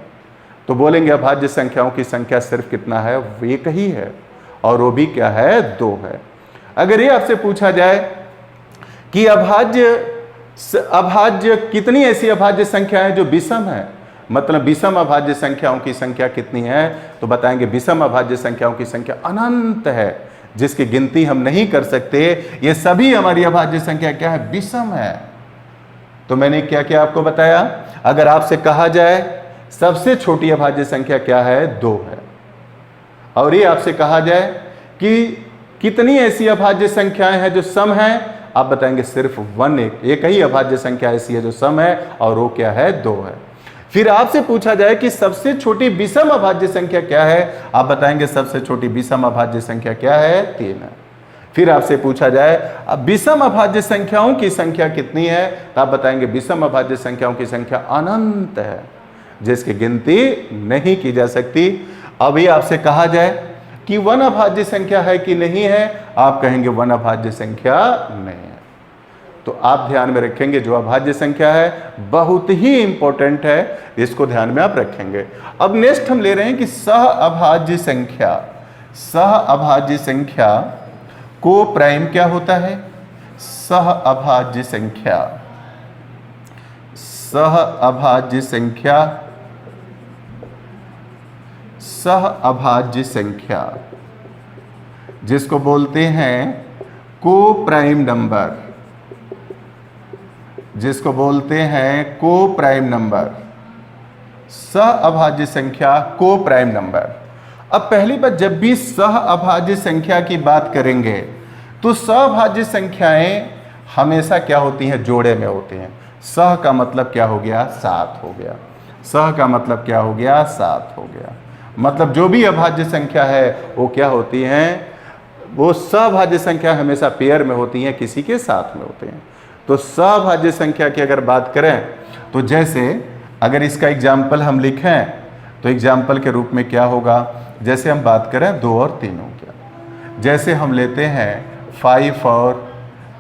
Speaker 1: तो बोलेंगे अभाज्य संख्याओं की संख्या सिर्फ कितना है? एक ही है, और वो भी क्या है? 2 है। अगर ये आपसे पूछा जाए कि अभाज्य कितनी ऐसी अभाज्य संख्या है जो विषम है, मतलब विषम अभाज्य संख्याओं की संख्या कितनी है, तो बताएंगे विषम अभाज्य संख्याओं की संख्या अनंत है, जिसकी गिनती हम नहीं कर सकते। ये सभी हमारी अभाज्य संख्या क्या है? विषम है। तो मैंने क्या क्या आपको बताया? अगर आपसे कहा जाए सबसे छोटी अभाज्य संख्या क्या है? 2 है, और ये आपसे कहा जाए कि कितनी ऐसी अभाज्य संख्याएं हैं जो सम हैं, आप बताएंगे सिर्फ 1, एक ही अभाज्य संख्या ऐसी है जो सम है, और वो क्या है? 2 है। फिर आपसे पूछा जाए कि सबसे छोटी विषम अभाज्य संख्या क्या है, आप बताएंगे सबसे छोटी विषम अभाज्य संख्या क्या है? 3 है। फिर आपसे पूछा जाए अब विषम अभाज्य संख्याओं की संख्या कितनी है, तो आप बताएंगे विषम अभाज्य संख्याओं की संख्या अनंत है, जिसकी गिनती नहीं की जा सकती। अभी आपसे कहा जाए कि 1 अभाज्य संख्या है कि नहीं है, आप कहेंगे 1 अभाज्य संख्या नहीं है। तो आप ध्यान में रखेंगे जो अभाज्य संख्या है बहुत ही इंपॉर्टेंट है, इसको ध्यान में आप रखेंगे। अब नेक्स्ट हम ले रहे हैं कि सह अभाज्य संख्या। सह अभाज्य संख्या को प्राइम क्या होता है? सह अभाज्य संख्या। सह अभाज्य संख्या, सह अभाज्य संख्या जिसको बोलते हैं को प्राइम नंबर, जिसको बोलते हैं को प्राइम नंबर। सह अभाज्य संख्या को प्राइम नंबर। अब पहली बात, जब भी सह अभाज्य संख्या की बात करेंगे तो सहभाज्य संख्याएं हमेशा क्या होती हैं? जोड़े में होती हैं। सह का मतलब क्या हो गया? 7 हो गया। सह का मतलब क्या हो गया? 7 हो गया। मतलब जो भी अभाज्य संख्या है वो क्या होती हैं? वो सहभाज्य संख्या हमेशा पेयर में होती हैं, किसी के साथ में होते हैं। तो सहभाज्य संख्या की अगर बात करें तो जैसे अगर इसका एग्जाम्पल हम लिखें तो एग्जाम्पल के रूप में क्या होगा? जैसे हम बात करें 2 और 3 हो गया, जैसे हम लेते हैं 5 और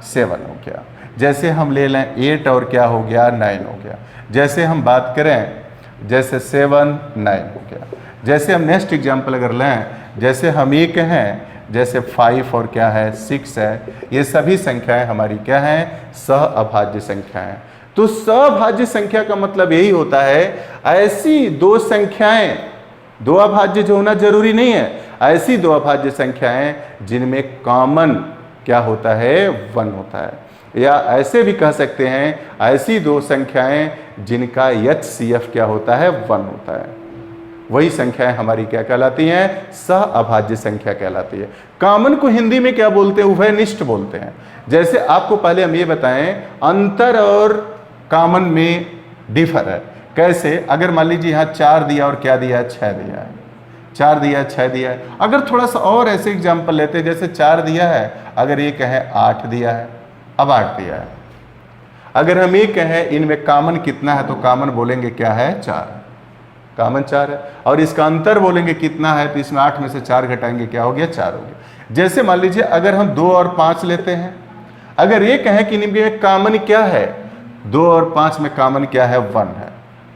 Speaker 1: 7 हो गया, जैसे हम ले लें 8 और क्या हो गया 9 हो गया। जैसे हम बात करें जैसे 7 9 हो गया। जैसे हम नेक्स्ट एग्जाम्पल अगर लें, जैसे हम ये कहें जैसे 5 और क्या है 6 है, ये सभी संख्याएं हमारी क्या हैं सहअभाज्य संख्याएं। तो सहअभाज्य संख्या का मतलब यही होता है ऐसी दो संख्याएं, दो अभाज्य जो होना जरूरी नहीं है, ऐसी दो अभाज्य संख्याएं जिनमें कॉमन क्या होता है 1 होता है, या ऐसे भी कह सकते हैं ऐसी दो संख्याएं जिनका HCF क्या होता है 1 होता है, वही संख्याएं हमारी क्या कहलाती हैं सहअभाज्य संख्या कहलाती है। कॉमन को हिंदी में क्या बोलते हैं उभयनिष्ठ बोलते हैं। जैसे आपको पहले हम ये बताएं अंतर और कॉमन में डिफर है कैसे। अगर मान लीजिए यहाँ 4 दिया और क्या दिया है 6 दिया है, 4 दिया है 6 दिया है। अगर थोड़ा सा और ऐसे एग्जाम्पल लेते हैं, जैसे 4 दिया है, अगर ये कहें 8 दिया है, अब 8 दिया है। अगर हम ये कहें इनमें कॉमन कितना है तो कॉमन बोलेंगे क्या है 4, कॉमन 4 है। और इसका अंतर बोलेंगे कितना है तो इसमें 8 में से 4 घटाएंगे क्या हो गया 4 हो गया। जैसे मान लीजिए अगर हम 2 और 5 लेते हैं, अगर ये कहें कि इनमें कॉमन क्या है 2 और 5 में कॉमन क्या है 1 है,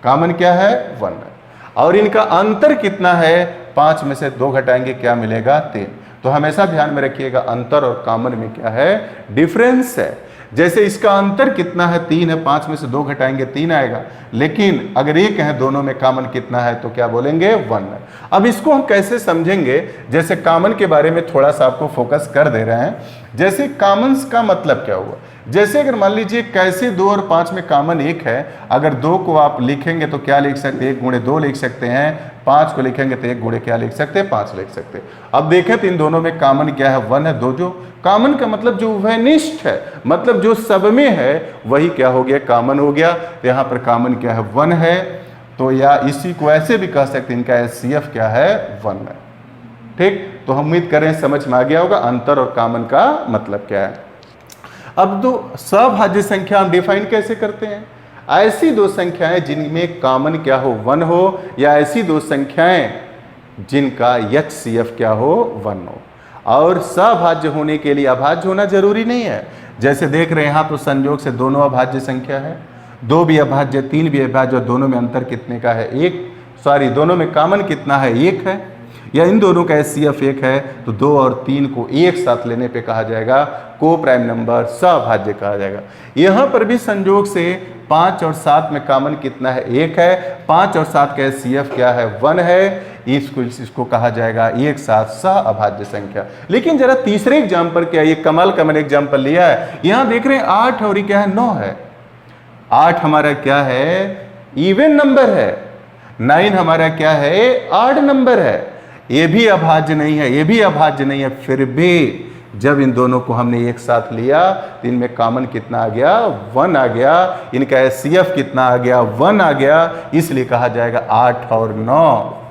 Speaker 1: कॉमन क्या है 1 है, और इनका अंतर कितना है 5 में से 2 घटाएंगे क्या मिलेगा 3। तो हमेशा ध्यान में रखिएगा अंतर और कॉमन में क्या है डिफरेंस है। जैसे इसका अंतर कितना है 3 है, 5 में से 2 घटाएंगे 3 आएगा, लेकिन अगर ये कहें दोनों में कॉमन कितना है तो क्या बोलेंगे 1 है। अब इसको हम कैसे समझेंगे, जैसे कॉमन के बारे में थोड़ा सा आपको फोकस कर दे रहे हैं। जैसे कॉमन्स का मतलब क्या हुआ, जैसे अगर मान लीजिए कैसे 2 और 5 में कॉमन 1 है, अगर 2 को आप लिखेंगे तो क्या लिख सकते हैं 1 गुणे 2 लिख सकते हैं, 5 को लिखेंगे तो 1 गुणे क्या लिख सकते हैं 5 लिख सकते हैं। अब देखें तो इन दोनों में कॉमन क्या है 1 है। दो जो कॉमन का मतलब जो उभयनिष्ठ है, मतलब जो सब में है वही क्या हो गया कॉमन हो गया। तो यहाँ पर कॉमन क्या है 1 है, तो या इसी को ऐसे भी कह सकते हैं इनका HCF क्या है 1 है। ठीक, तो हम उम्मीद करें समझ में आ गया होगा अंतर और कॉमन का मतलब क्या है। अब दो सहभाज्य संख्या हम डिफाइन कैसे करते हैं, ऐसी दो संख्याएं जिनमें कॉमन क्या हो 1 हो, या ऐसी दो संख्याएं जिनका HCF क्या हो 1 हो। और सहभाज्य होने के लिए अभाज्य होना जरूरी नहीं है। जैसे देख रहे हैं यहाँ तो संयोग से दोनों अभाज्य संख्या है, 2 भी अभाज्य 3 भी अभाज्य, और दोनों में अंतर कितने का है 1, दोनों में कॉमन कितना है 1 है, या इन दोनों का HCF 1 है, तो 2 और 3 को एक साथ लेने पे कहा जाएगा को प्राइम नंबर सहभाज्य कहा जाएगा। यहाँ पर भी संयोग से 5 और 7 में कॉमन कितना है 1 है, 5 और 7 का HCF क्या है 1 है, इसको कहा जाएगा एक साथ सहअभाज्य संख्या। लेकिन जरा तीसरे एग्जाम्पल क्या है, ये कमाल का मैंने एग्जाम्पल लिया है। यहाँ देख रहे हैं 8 और ये क्या है 9 है, 8 हमारा क्या है इवन नंबर है, 9 हमारा क्या है ऑड नंबर है, ये भी अभाज्य नहीं है, ये भी अभाज्य नहीं है। फिर भी जब इन दोनों को हमने एक साथ लिया तो इनमें कॉमन कितना आ गया 1 आ गया, इनका HCF कितना आ गया 1 आ गया, इसलिए कहा जाएगा 8 और 9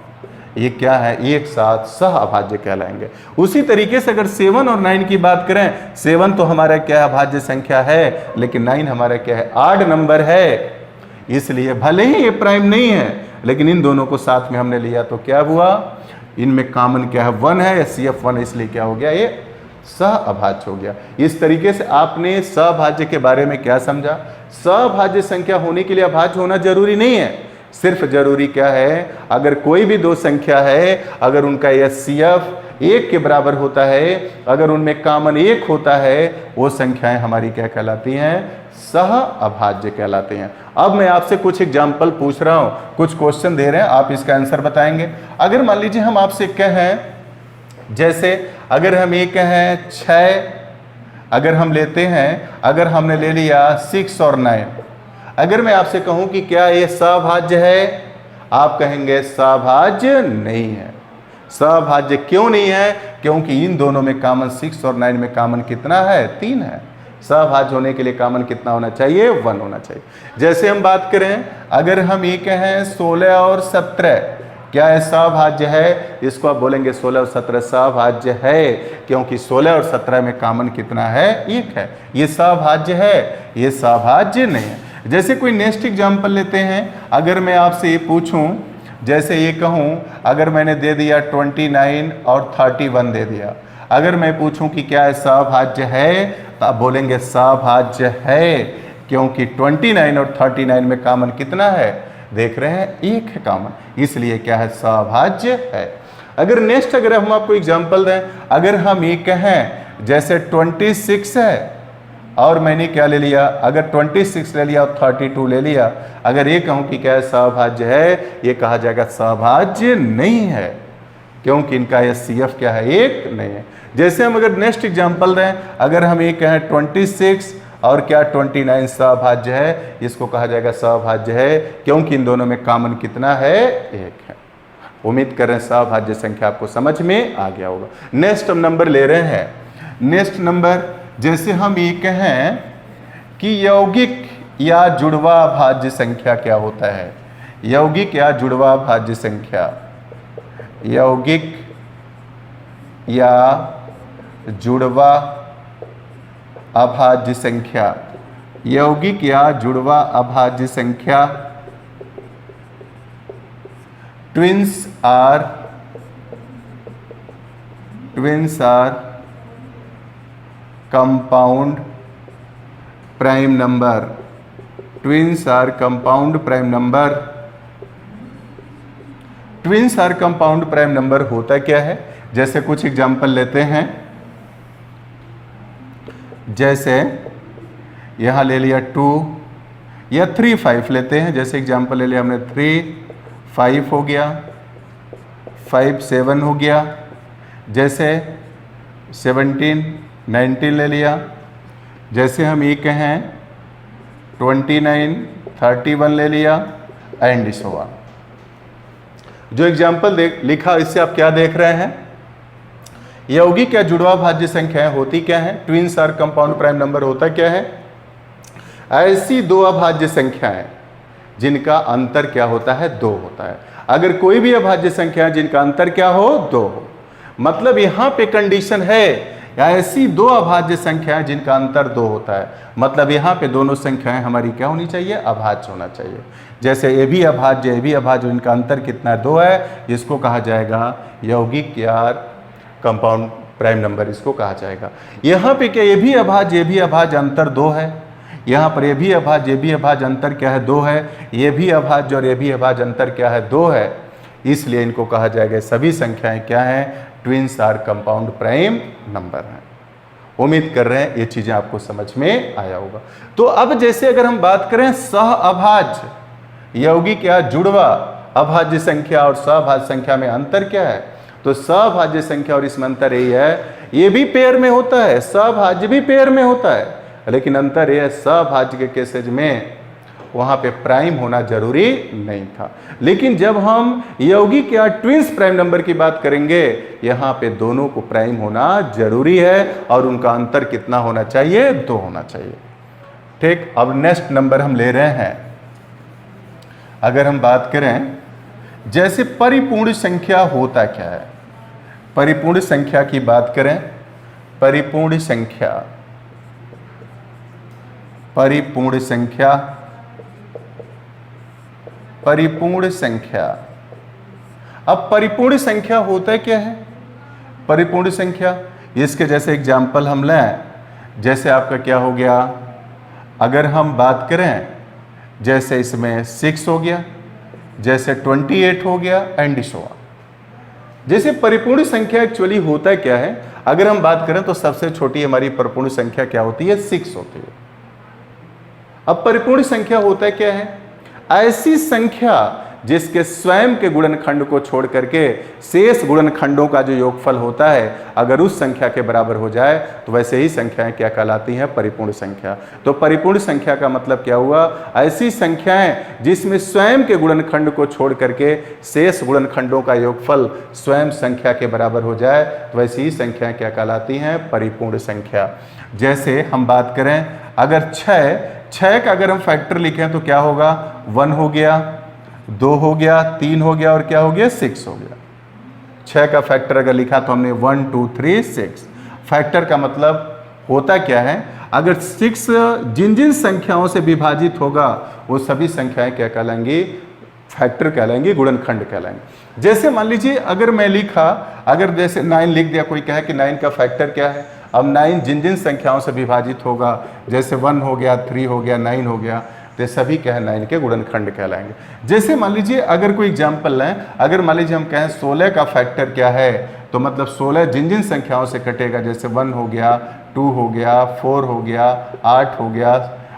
Speaker 1: ये क्या है एक साथ सहअभाज्य कहलाएंगे। उसी तरीके से अगर 7 और 9 की बात करें, 7 तो हमारा क्या है अभाज्य संख्या है, लेकिन 9 हमारा क्या है ऑड नंबर है, इसलिए भले ही ये प्राइम नहीं है लेकिन इन दोनों को साथ में हमने लिया तो क्या हुआ इनमें कॉमन क्या है 1 है, HCF 1 इसलिए क्या हो गया ये सहअभाज्य हो गया। इस तरीके से आपने सहअभाज्य के बारे में क्या समझा, सहअभाज्य संख्या होने के लिए अभाज्य होना जरूरी नहीं है, सिर्फ जरूरी क्या है अगर कोई भी दो संख्या है अगर उनका HCF 1 के बराबर होता है, अगर उनमें कॉमन 1 होता है, वो संख्याएं हमारी क्या कहलाती हैं सहअभाज्य कहलाते हैं। अब मैं आपसे कुछ एग्जाम्पल पूछ रहा हूं, कुछ क्वेश्चन दे रहे हैं, आप इसका आंसर बताएंगे। अगर मान लीजिए हम आपसे कहें, जैसे अगर हम ये कहें 6, अगर हम लेते हैं, अगर हमने ले लिया 6 और 9, अगर मैं आपसे कहूं कि क्या ये सहभाज्य है, आप कहेंगे सहभाज्य नहीं है। सहभाज्य क्यों नहीं है, क्योंकि इन दोनों में कॉमन 6 और 9 में कॉमन कितना है 3 है। सहभाज्य होने के लिए कॉमन कितना होना चाहिए 1 होना चाहिए। जैसे हम बात करें, अगर हम ये कहें 16 और 17, क्या है सहभाज्य है, इसको आप बोलेंगे 16 और 17 सहभाज्य है, क्योंकि 16 और 17 में कॉमन कितना है 1 है, ये सहभाज्य है, ये सहभाज्य नहीं है। जैसे कोई नेक्स्ट एग्जाम्पल लेते हैं, अगर मैं आपसे ये पूछूं, जैसे ये कहूं अगर मैंने दे दिया 29 और 31 दे दिया, अगर मैं पूछूं कि क्या सभाज्य है तो आप बोलेंगे सभाज्य है, क्योंकि 29 और 39 में कॉमन कितना है, देख रहे हैं, एक है कॉमन, इसलिए क्या है, सभाज्य है। अगर नेक्स्ट अगर हम आपको एग्जांपल दें, अगर हम ये कहें जैसे 26 है और मैंने क्या ले लिया, अगर 26 ले लिया और 32 ले लिया, अगर ये कहूं कि क्या सभाज्य है, ये कहा जाएगा सभाज्य नहीं है, क्योंकि इनका HCF क्या है, एक नहीं है। जैसे हम अगर नेक्स्ट एग्जांपल दें, अगर हम ये कहें 26 और क्या 29 सभाज्य है, इसको कहा जाएगा सभाज्य है, क्योंकि इन दोनों में कॉमन कितना है, एक है। उम्मीद कर रहे हैं सभाज्य संख्या आपको समझ में आ गया होगा। नेक्स्ट हम नंबर ले रहे हैं, नेक्स्ट नंबर जैसे हम ये कहें कि यौगिक या जुड़वा भाज्य संख्या क्या होता है, यौगिक या जुड़वा भाज्य संख्या, यौगिक या जुड़वा अभाज्य संख्या, यौगिक या जुड़वा अभाज्य संख्या, twins are compound prime number, twins are compound prime number. Twins are compound prime number होता क्या है, जैसे कुछ एग्जांपल लेते हैं, जैसे यहां ले लिया 2 या 3 5 लेते हैं, जैसे एग्जांपल ले लिया हमने 3 5 हो गया, 5 7 हो गया, जैसे 17 19 ले लिया, जैसे हम ये कहें 29 31 ले लिया, एंड सो ऑन। जो एग्जाम्पल लिखा इससे आप क्या देख रहे हैं, यौगिक या जुड़वा भाज्य संख्याएं होती क्या है, twins are compound prime number होता क्या है, ऐसी दो अभाज्य संख्याएं जिनका अंतर क्या होता है, 2 होता है। अगर कोई भी अभाज्य संख्या जिनका अंतर क्या हो, 2 हो, मतलब यहां पे कंडीशन है, या ऐसी दो अभाज्य संख्याएं जिनका अंतर 2 होता है, मतलब यहाँ पे दोनों संख्याएं हमारी क्या होनी चाहिए, अभाज्य होना चाहिए। जैसे ये भी अभाज्य, ये भी अभाज्य, इनका अंतर कितना है, 2 है, इसको कहा जाएगा यौगिक या कंपाउंड प्राइम नंबर, इसको कहा जाएगा। यहाँ पे क्या ये भी अभाज्य, ये भी अभाज्य, अंतर 2 है, यहाँ पर ये भी अभाज्य, ये भी अभाज्य, अंतर क्या है, 2 है, ये भी अभाज्य और ये भी अभाज्य, अंतर क्या है, 2 है, इसलिए इनको कहा जाएगा सभी संख्याएं क्या हैं, twins are compound prime number हैं। उम्मीद कर रहे हैं ये चीजें आपको समझ में आया होगा। तो अब जैसे अगर हम बात करें सह अभाज्य, यौगिक या जुड़वा अभाज्य संख्या और सहभाज्य संख्या में अंतर क्या है, तो सहभाज्य संख्या और इसमें अंतर यही है, ये भी पेयर में होता है, सहभाज्य भी पेयर में होता है, लेकिन अंतर यह है सहभाज्य के केसेज में वहां पे प्राइम होना जरूरी नहीं था, लेकिन जब हम यौगिक या ट्विंस प्राइम नंबर की बात करेंगे, यहां पे दोनों को प्राइम होना जरूरी है और उनका अंतर कितना होना चाहिए, 2 होना चाहिए। ठीक, अब नेक्स्ट नंबर हम ले रहे हैं, अगर हम बात करें जैसे परिपूर्ण संख्या होता क्या है, परिपूर्ण संख्या की बात करें, परिपूर्ण संख्या, परिपूर्ण संख्या, परिपूर्ण संख्या। अब परिपूर्ण संख्या होता क्या है, परिपूर्ण संख्या, इसके जैसे एग्जाम्पल हम लें, जैसे आपका क्या हो गया, अगर हम बात करें जैसे इसमें 6 हो गया, जैसे 28 हो गया, एंड सो ऑन। जैसे परिपूर्ण संख्या एक्चुअली होता क्या है, अगर हम बात करें तो सबसे छोटी हमारी परिपूर्ण संख्या क्या होती है, 6 होती है। अब परिपूर्ण संख्या होता क्या है, ऐसी संख्या जिसके स्वयं के गुणनखंड को छोड़ करके शेष गुणनखंडों का जो योगफल होता है अगर उस संख्या के बराबर हो जाए तो वैसे ही संख्याएं क्या कहलाती हैं, परिपूर्ण संख्या। तो परिपूर्ण संख्या का मतलब क्या हुआ, ऐसी संख्याएं जिसमें स्वयं के गुणनखंड को छोड़ करके शेष गुणनखंडों का योगफल स्वयं संख्या के बराबर हो जाए तो वैसी ही संख्याएं क्या कहलाती हैं, परिपूर्ण संख्या। जैसे हम बात करें अगर 6 का अगर हम फैक्टर लिखें तो क्या होगा, 1 हो गया, 2 हो गया, 3 हो गया और क्या हो गया, 6 हो गया। 6 का फैक्टर अगर लिखा तो हमने 1 2 3 6। फैक्टर का मतलब होता क्या है, अगर 6 जिन जिन संख्याओं से विभाजित होगा वो सभी संख्याएं क्या कहलाएंगी, फैक्टर कहलाएंगे, गुणनखंड कहलाएंगे। जैसे मान लीजिए अगर मैं लिखा, अगर जैसे 9 लिख दिया, कोई कहे कि 9 का फैक्टर क्या है। अब 9 जिन जिन संख्याओं से विभाजित होगा, जैसे 1 हो गया, 3 हो गया, 9 हो गया, तो ये सभी क्या है 9 के गुणनखंड कहलाएंगे। जैसे मान लीजिए अगर कोई एग्जाम्पल लें, अगर मान लीजिए हम कहें 16 का फैक्टर क्या है, तो मतलब 16 जिन जिन संख्याओं से कटेगा, जैसे 1 हो गया, 2 हो गया, 4 हो गया, 8 हो गया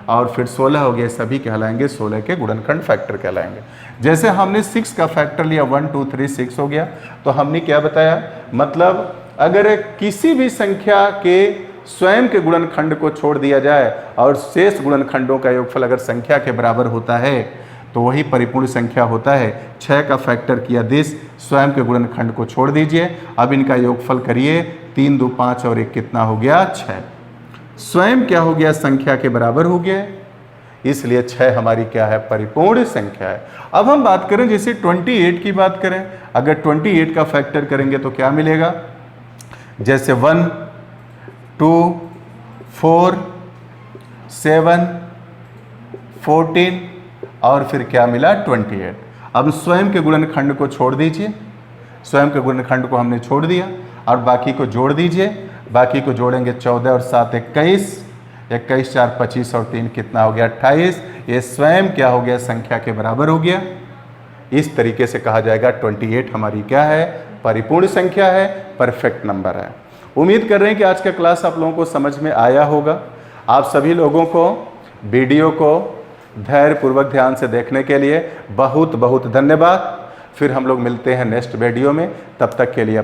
Speaker 1: और फिर 16 हो गया, सभी कहलाएंगे 16 के गुणनखंड फैक्टर कहलाएंगे। जैसे हमने 6 का फैक्टर लिया, 1 2 3 6 हो गया, तो हमने क्या बताया, मतलब अगर किसी भी संख्या के स्वयं के गुणनखंड को छोड़ दिया जाए और शेष गुणनखंडों का योगफल अगर संख्या के बराबर होता है तो वही परिपूर्ण संख्या होता है। 6 का फैक्टर किया 10, स्वयं के गुणनखंड को छोड़ दीजिए, अब इनका योगफल करिए, 3 2 5 और 1 कितना हो गया 6, स्वयं क्या हो गया संख्या के बराबर हो गया, इसलिए 6 हमारी क्या है परिपूर्ण संख्या है। अब हम बात करें जैसे 28 की बात करें, अगर 28 का फैक्टर करेंगे तो क्या मिलेगा, जैसे 1 2 4 7 14 और फिर क्या मिला 28। अब स्वयं के गुणनखंड को छोड़ दीजिए, स्वयं के गुणनखंड को हमने छोड़ दिया और बाकी को जोड़ दीजिए, बाकी को जोड़ेंगे 14 और 7 21, 21 4 25 और 3 कितना हो गया 28, ये स्वयं क्या हो गया संख्या के बराबर हो गया। इस तरीके से कहा जाएगा 28 हमारी क्या है परिपूर्ण संख्या है, परफेक्ट नंबर है। उम्मीद कर रहे हैं कि आज का क्लास आप लोगों को समझ में आया होगा। आप सभी लोगों को वीडियो को धैर्यपूर्वक ध्यान से देखने के लिए बहुत बहुत धन्यवाद। फिर हम लोग मिलते हैं नेक्स्ट वीडियो में, तब तक के लिए